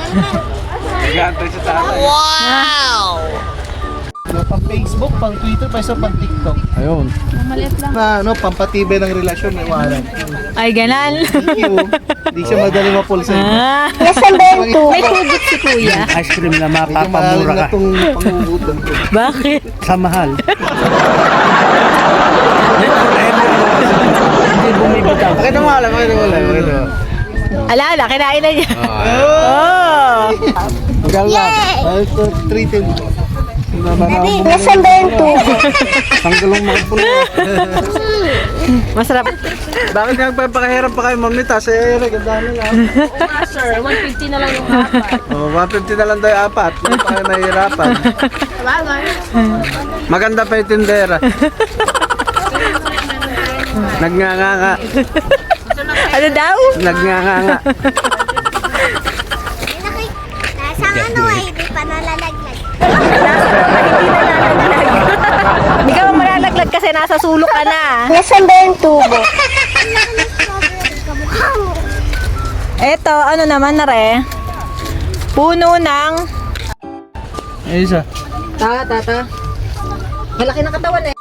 Nag-aantay sa tatay. Wow! Pang Facebook, pang Twitter, pa isa pang TikTok. Ayun. Maliit lang. Na ano, pampatibay ng relasyon, may waran. Ay, ganan. Thank you. Hindi siya madali mapulsa. Ah, Nasaan ba yung tubo? may hugot si kuya. Ice cream na Medyo malalim mapapamura na ka. itong pangugutan ko. Bakit? Sa mahal. Hindi bumibitaw. Pakita mo alam, pakita mo alam. Ala, kinain na niya. Oh! Gala. Ay, ito, treated. Nasaan ba yung tubo? Tanggalong mga puno. Masarap. Bakit nga nagpapakahirap pa kayo, Ma'am Nita? Sa Eric, ang dami lang. Sir, 150 na lang yung apat. Oh, 150 na lang daw yung apat. Hindi pa kayo nahihirapan. Maganda pa yung tindera. Nagnganga. Ano daw? Nagnganga. Nasa ano ay hindi pa nalalaglag. Hindi ka malalaglag kasi nasa sulok ka na. Nasaan ba yung tubo? Eto, ano naman na re? Puno ng... Ay, isa. Tata. Malaki ng katawan eh.